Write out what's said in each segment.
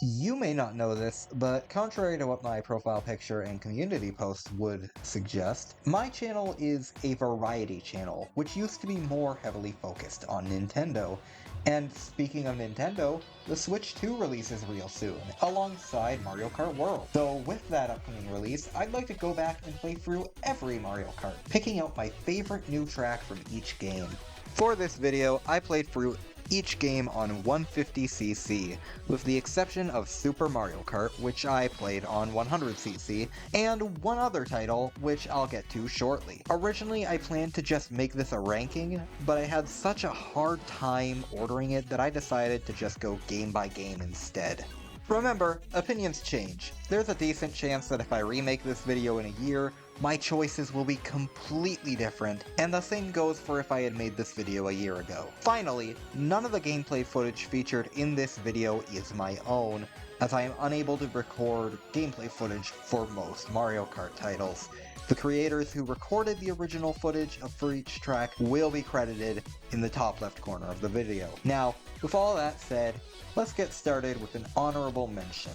You may not know this, but contrary to what my profile picture and community posts would suggest, my channel is a variety channel, which used to be more heavily focused on Nintendo. And speaking of Nintendo, the Switch 2 releases real soon, alongside Mario Kart World. So with that upcoming release, I'd like to go back and play through every Mario Kart, picking out my favorite new track from each game. For this video, I played through each game on 150cc, with the exception of Super Mario Kart, which I played on 100cc, and one other title, which I'll get to shortly. Originally, I planned to just make this a ranking, but I had such a hard time ordering it that I decided to just go game by game instead. Remember, opinions change. There's a decent chance that if I remake this video in a year, my choices will be completely different, and the same goes for if I had made this video a year ago. Finally, none of the gameplay footage featured in this video is my own, as I am unable to record gameplay footage for most Mario Kart titles. The creators who recorded the original footage for each track will be credited in the top left corner of the video. Now, with all that said, let's get started with an honorable mention.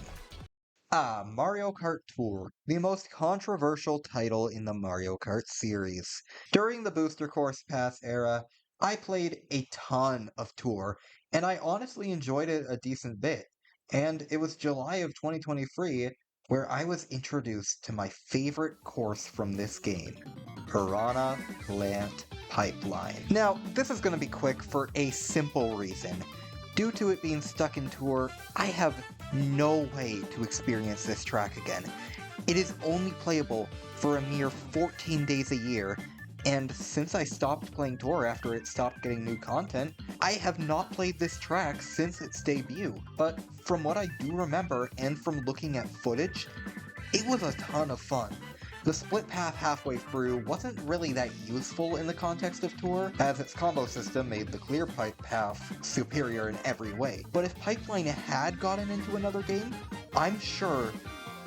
Mario Kart Tour, the most controversial title in the Mario Kart series. During the Booster Course Pass era, I played a ton of Tour, and I honestly enjoyed it a decent bit. And it was July of 2023 where I was introduced to my favorite course from this game, Piranha Plant Pipeline. Now, this is going to be quick for a simple reason. Due to it being stuck in Tour, I have no way to experience this track again. It is only playable for a mere 14 days a year, and since I stopped playing Tour after it stopped getting new content, I have not played this track since its debut. But from what I do remember, and from looking at footage, it was a ton of fun. The split path halfway through wasn't really that useful in the context of Tour, as its combo system made the clear pipe path superior in every way. But if Pipeline had gotten into another game, I'm sure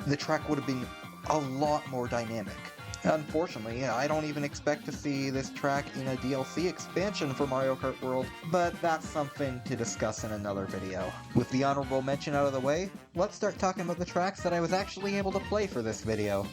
the track would have been a lot more dynamic. Unfortunately, I don't even expect to see this track in a DLC expansion for Mario Kart World, but that's something to discuss in another video. With the honorable mention out of the way, let's start talking about the tracks that I was actually able to play for this video.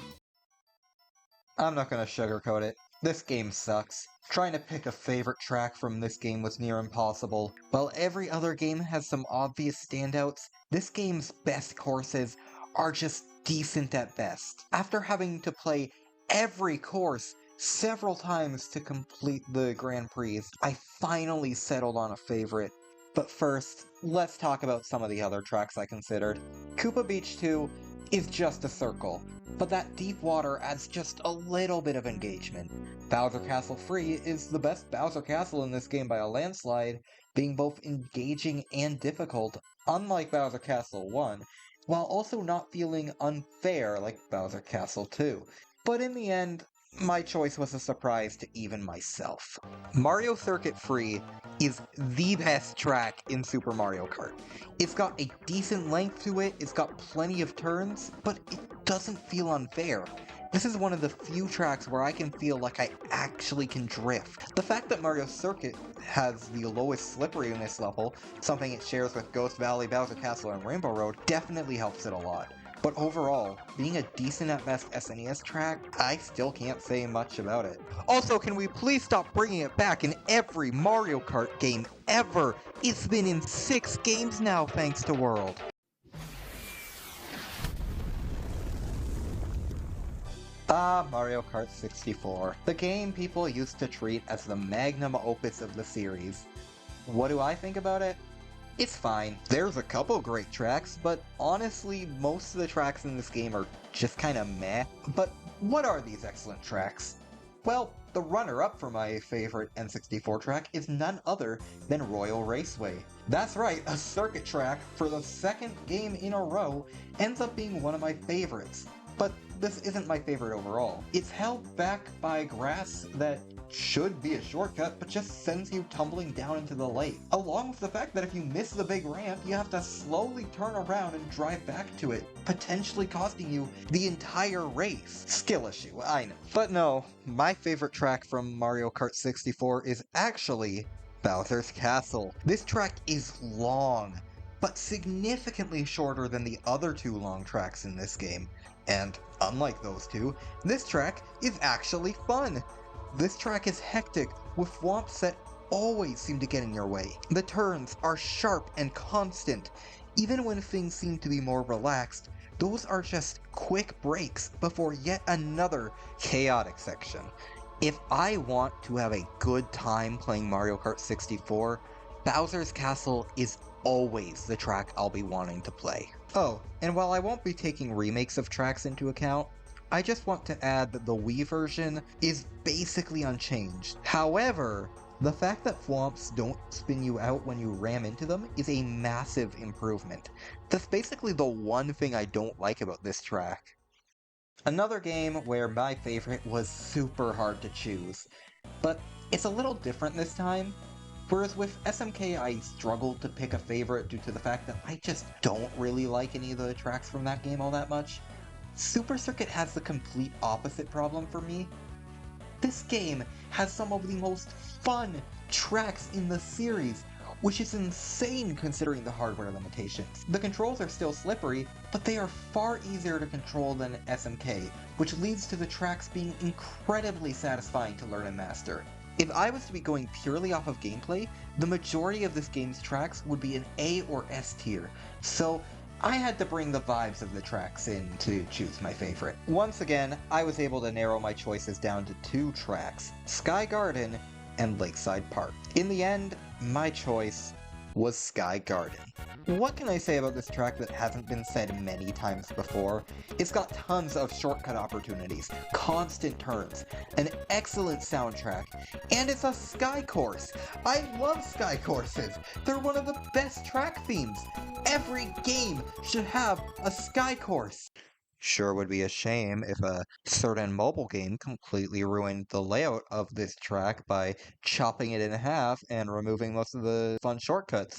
I'm not gonna sugarcoat it. This game sucks. Trying to pick a favorite track from this game was near impossible. While every other game has some obvious standouts, this game's best courses are just decent at best. After having to play every course several times to complete the Grand Prix, I finally settled on a favorite. But first, let's talk about some of the other tracks I considered. Koopa Beach 2 is just a circle, but that deep water adds just a little bit of engagement. Bowser Castle Free is the best Bowser Castle in this game by a landslide, being both engaging and difficult, unlike Bowser Castle 1, while also not feeling unfair like Bowser Castle 2. But in the end, my choice was a surprise to even myself. Mario Circuit Free is the best track in Super Mario Kart. It's got a decent length to it, it's got plenty of turns, but it doesn't feel unfair. This is one of the few tracks where I can feel like I actually can drift. The fact that Mario Circuit has the lowest slippery in this level, something it shares with Ghost Valley, Bowser Castle, and Rainbow Road, definitely helps it a lot. But overall, being a decent at best SNES track, I still can't say much about it. Also, can we please stop bringing it back in every Mario Kart game ever? It's been in 6 games now thanks to World. Mario Kart 64. The game people used to treat as the magnum opus of the series. What do I think about it? It's fine. There's a couple great tracks, but honestly, most of the tracks in this game are just kinda meh. But what are these excellent tracks? Well, the runner-up for my favorite N64 track is none other than Royal Raceway. That's right, a circuit track for the second game in a row ends up being one of my favorites. But this isn't my favorite overall. It's held back by grass that should be a shortcut, but just sends you tumbling down into the lake. Along with the fact that if you miss the big ramp, you have to slowly turn around and drive back to it, potentially costing you the entire race. Skill issue, I know. But no, my favorite track from Mario Kart 64 is actually Bowser's Castle. This track is long, but significantly shorter than the other two long tracks in this game. And unlike those two, this track is actually fun! This track is hectic, with whomps that always seem to get in your way. The turns are sharp and constant. Even when things seem to be more relaxed, those are just quick breaks before yet another chaotic section. If I want to have a good time playing Mario Kart 64, Bowser's Castle is always the track I'll be wanting to play. Oh, and while I won't be taking remakes of tracks into account, I just want to add that the Wii version is basically unchanged. However, the fact that thwomps don't spin you out when you ram into them is a massive improvement. That's basically the one thing I don't like about this track. Another game where my favorite was super hard to choose, but it's a little different this time. Whereas with SMK I struggled to pick a favorite due to the fact that I just don't really like any of the tracks from that game all that much, Super Circuit has the complete opposite problem for me. This game has some of the most fun tracks in the series, which is insane considering the hardware limitations. The controls are still slippery, but they are far easier to control than SMK, which leads to the tracks being incredibly satisfying to learn and master. If I was to be going purely off of gameplay, the majority of this game's tracks would be an A or S tier, so I had to bring the vibes of the tracks in to choose my favorite. Once again, I was able to narrow my choices down to two tracks, Sky Garden and Lakeside Park. In the end, my choice was Sky Garden. What can I say about this track that hasn't been said many times before? It's got tons of shortcut opportunities, constant turns, an excellent soundtrack, and it's a sky course! I love sky courses! They're one of the best track themes! Every game should have a sky course! Sure would be a shame if a certain mobile game completely ruined the layout of this track by chopping it in half and removing most of the fun shortcuts.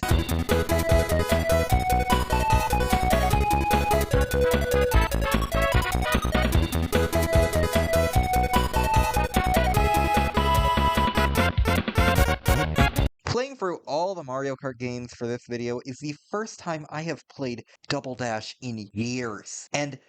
Playing through all the Mario Kart games for this video is the first time I have played Double Dash in years, and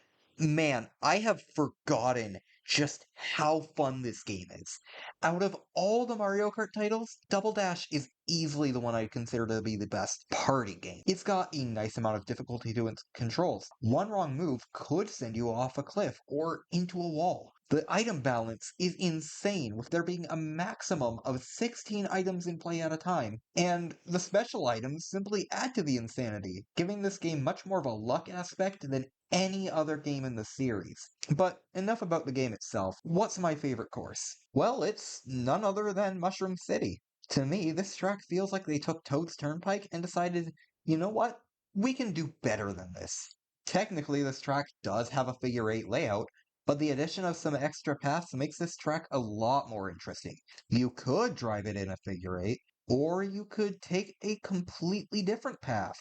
man, I have forgotten just how fun this game is. Out of all the Mario Kart titles, Double Dash is easily the one I consider to be the best party game. It's got a nice amount of difficulty to its controls. One wrong move could send you off a cliff or into a wall. The item balance is insane, with there being a maximum of 16 items in play at a time, and the special items simply add to the insanity, giving this game much more of a luck aspect than any other game in the series. But enough about the game itself. What's my favorite course? Well, it's none other than Mushroom City. To me, this track feels like they took Toad's Turnpike and decided, you know what? We can do better than this. Technically, this track does have a figure 8 layout, but the addition of some extra paths makes this track a lot more interesting. You could drive it in a figure 8, or you could take a completely different path.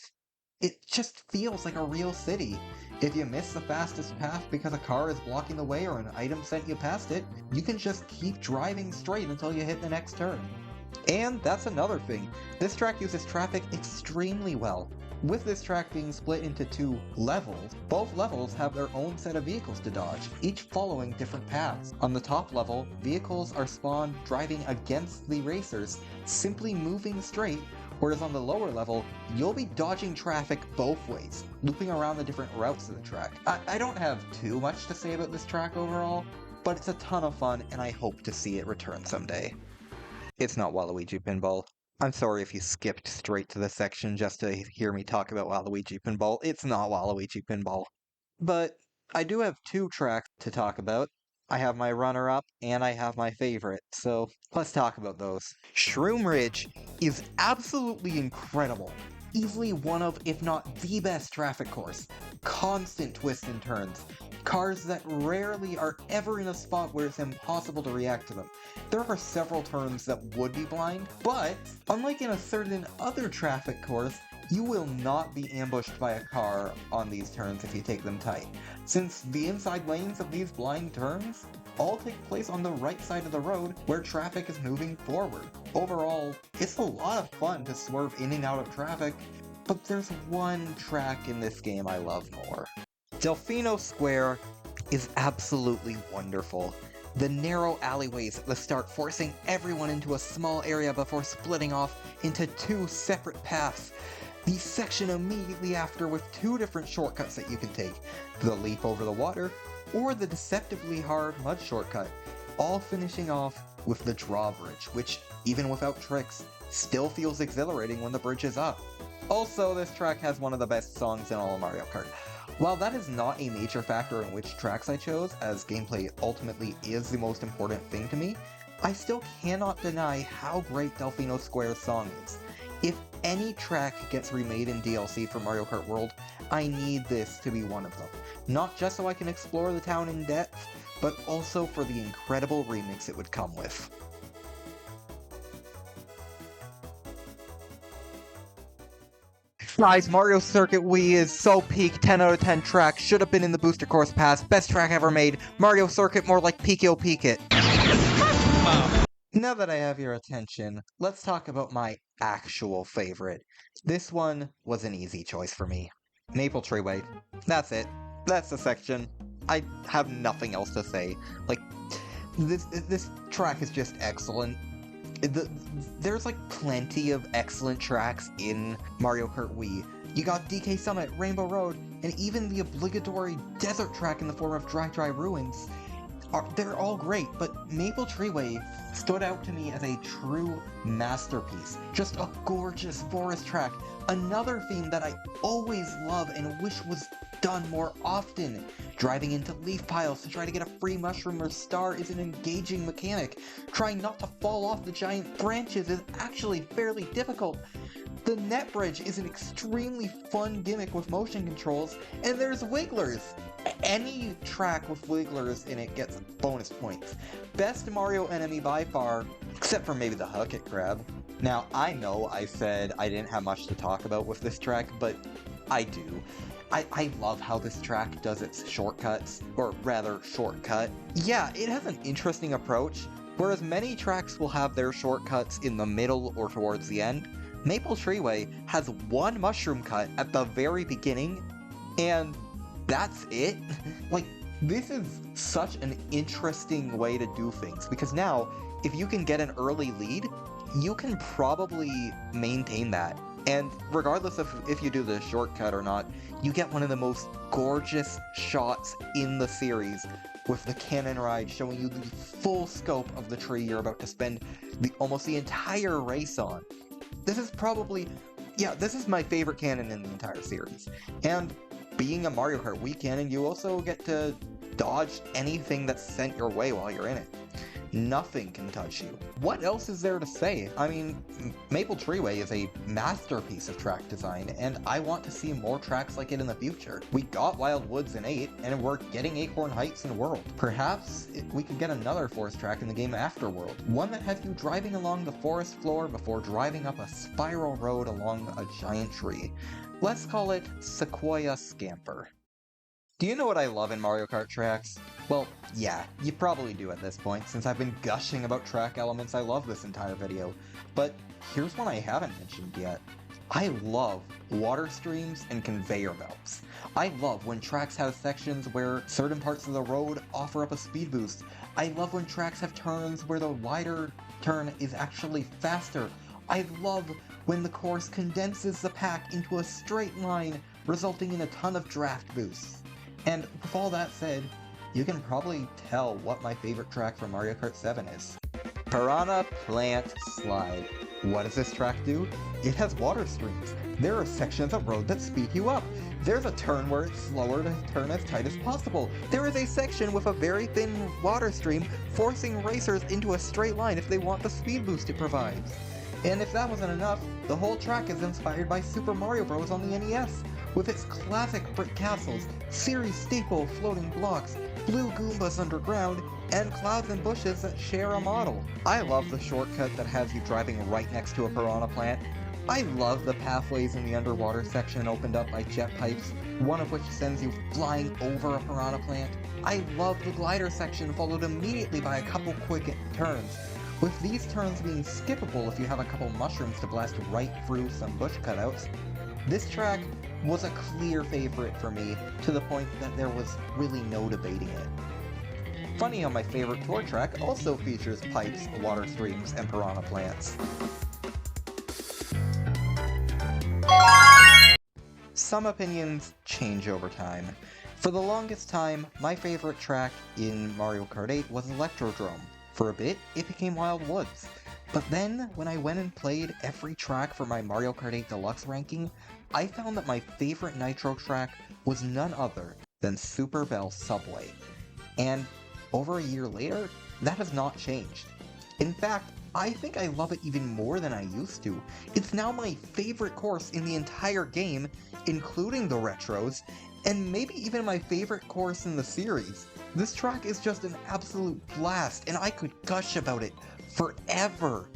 It just feels like a real city. If you miss the fastest path because a car is blocking the way or an item sent you past it, you can just keep driving straight until you hit the next turn. And that's another thing, this track uses traffic extremely well. With this track being split into two levels, both levels have their own set of vehicles to dodge, each following different paths. On the top level, vehicles are spawned driving against the racers, simply moving straight, whereas on the lower level, you'll be dodging traffic both ways, looping around the different routes of the track. I don't have too much to say about this track overall, but it's a ton of fun and I hope to see it return someday. It's not Waluigi Pinball. I'm sorry if you skipped straight to the section just to hear me talk about Waluigi Pinball. It's not Waluigi Pinball. But I do have two tracks to talk about. I have my runner-up, and I have my favorite, so let's talk about those. Shroom Ridge is absolutely incredible. Easily one of, if not the best traffic course. Constant twists and turns. Cars that rarely are ever in a spot where it's impossible to react to them. There are several turns that would be blind, but unlike in a certain other traffic course, you will not be ambushed by a car on these turns if you take them tight, since the inside lanes of these blind turns all take place on the right side of the road where traffic is moving forward. Overall, it's a lot of fun to swerve in and out of traffic, but there's one track in this game I love more. Delfino Square is absolutely wonderful. The narrow alleyways at the start forcing everyone into a small area before splitting off into 2 separate paths. The section immediately after with 2 different shortcuts that you can take, the leap over the water or the deceptively hard mud shortcut, all finishing off with the drawbridge, which, even without tricks, still feels exhilarating when the bridge is up. Also, this track has one of the best songs in all of Mario Kart. While that is not a major factor in which tracks I chose, as gameplay ultimately is the most important thing to me, I still cannot deny how great Delfino Square's song is. If any track gets remade in DLC for Mario Kart World, I need this to be one of them. Not just so I can explore the town in depth, but also for the incredible remix it would come with. Guys, Mario Circuit Wii is so peak, 10 out of 10 track, should have been in the Booster Course Pass, best track ever made, Mario Circuit more like Peek-o Peek It. Now that I have your attention, let's talk about my actual favorite. This one was an easy choice for me. Maple Treeway. That's it. That's the section. I have nothing else to say. Like, this track is just excellent. There's like plenty of excellent tracks in Mario Kart Wii. You got DK Summit, Rainbow Road, and even the obligatory desert track in the form of Dry Dry Ruins. They're all great, but Maple Treeway stood out to me as a true masterpiece. Just a gorgeous forest track. Another theme that I always love and wish was done more often. Driving into leaf piles to try to get a free mushroom or star is an engaging mechanic. Trying not to fall off the giant branches is actually fairly difficult. The net bridge is an extremely fun gimmick with motion controls, and there's wigglers. Any track with wigglers in it gets bonus points. Best Mario enemy by far, except for maybe the Hucket Crab. Now, I know I said I didn't have much to talk about with this track, but I do. I love how this track does its shortcuts, or rather, shortcut. Yeah, it has an interesting approach. Whereas many tracks will have their shortcuts in the middle or towards the end, Maple Treeway has one mushroom cut at the very beginning, and that's it? Like, this is such an interesting way to do things, because now, if you can get an early lead, you can probably maintain that. And regardless of if you do the shortcut or not, you get one of the most gorgeous shots in the series, with the cannon ride showing you the full scope of the tree you're about to spend almost the entire race on. This is probably, this is my favorite cannon in the entire series. And being a Mario Kart Wii cannon, you also get to dodge anything that's sent your way while you're in it. Nothing can touch you. What else is there to say? I mean, Maple Treeway is a masterpiece of track design, and I want to see more tracks like it in the future. We got Wild Woods in 8, and we're getting Acorn Heights in World. Perhaps we could get another forest track in the game after World. One that has you driving along the forest floor before driving up a spiral road along a giant tree. Let's call it Sequoia Scamper. Do you know what I love in Mario Kart Tracks? Well, yeah, you probably do at this point, since I've been gushing about track elements I love this entire video. But here's one I haven't mentioned yet. I love water streams and conveyor belts. I love when tracks have sections where certain parts of the road offer up a speed boost. I love when tracks have turns where the wider turn is actually faster. I love when the course condenses the pack into a straight line, resulting in a ton of draft boosts. And with all that said, you can probably tell what my favorite track from Mario Kart 7 is. Piranha Plant Slide. What does this track do? It has water streams. There are sections of road that speed you up. There's a turn where it's slower to turn as tight as possible. There is a section with a very thin water stream, forcing racers into a straight line if they want the speed boost it provides. And if that wasn't enough, the whole track is inspired by Super Mario Bros. On the NES, with its classic brick castles, series staple floating blocks, blue Goombas underground, and clouds and bushes that share a model. I love the shortcut that has you driving right next to a piranha plant. I love the pathways in the underwater section opened up by jet pipes, one of which sends you flying over a piranha plant. I love the glider section followed immediately by a couple quick turns, with these turns being skippable if you have a couple mushrooms to blast right through some bush cutouts. This track was a clear favorite for me, to the point that there was really no debating it. Funny how my favorite tour track also features pipes, water streams, and piranha plants. Some opinions change over time. For the longest time, my favorite track in Mario Kart 8 was Electrodrome. For a bit, it became Wild Woods. But then, when I went and played every track for my Mario Kart 8 Deluxe ranking, I found that my favorite Nitro track was none other than Super Bell Subway. And over a year later, that has not changed. In fact, I think I love it even more than I used to. It's now my favorite course in the entire game, including the retros, and maybe even my favorite course in the series. This track is just an absolute blast, and I could gush about it forever.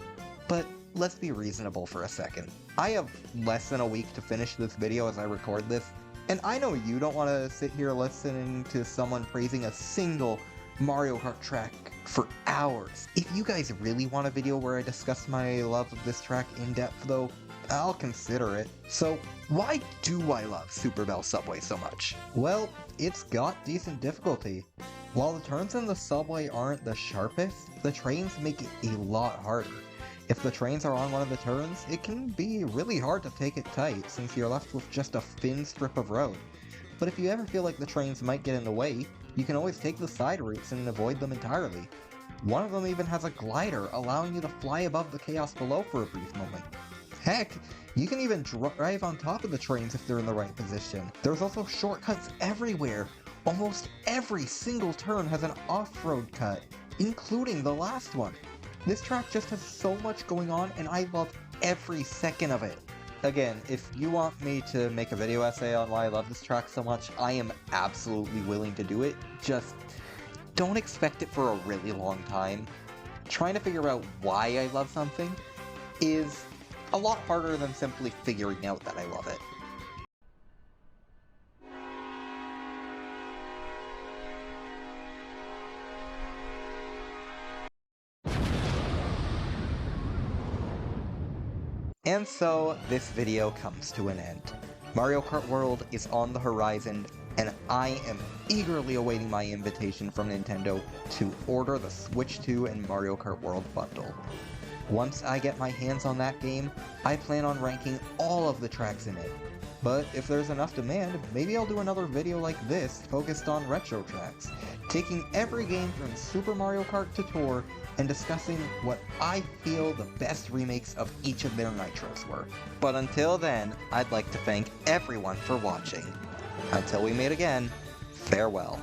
But let's be reasonable for a second. I have less than a week to finish this video as I record this, and I know you don't want to sit here listening to someone praising a single Mario Kart track for hours. If you guys really want a video where I discuss my love of this track in depth though, I'll consider it. So why do I love Super Bell Subway so much? Well, it's got decent difficulty. While the turns in the subway aren't the sharpest, the trains make it a lot harder. If the trains are on one of the turns, it can be really hard to take it tight since you're left with just a thin strip of road. But if you ever feel like the trains might get in the way, you can always take the side routes and avoid them entirely. One of them even has a glider, allowing you to fly above the chaos below for a brief moment. Heck, you can even drive on top of the trains if they're in the right position. There's also shortcuts everywhere. Almost every single turn has an off-road cut, including the last one. This track just has so much going on, and I love every second of it. Again, if you want me to make a video essay on why I love this track so much, I am absolutely willing to do it. Just don't expect it for a really long time. Trying to figure out why I love something is a lot harder than simply figuring out that I love it. And so, this video comes to an end. Mario Kart World is on the horizon, and I am eagerly awaiting my invitation from Nintendo to order the Switch 2 and Mario Kart World bundle. Once I get my hands on that game, I plan on ranking all of the tracks in it. But if there's enough demand, maybe I'll do another video like this focused on retro tracks, taking every game from Super Mario Kart to Tour and discussing what I feel the best remakes of each of their Nitros were. But until then, I'd like to thank everyone for watching. Until we meet again, farewell.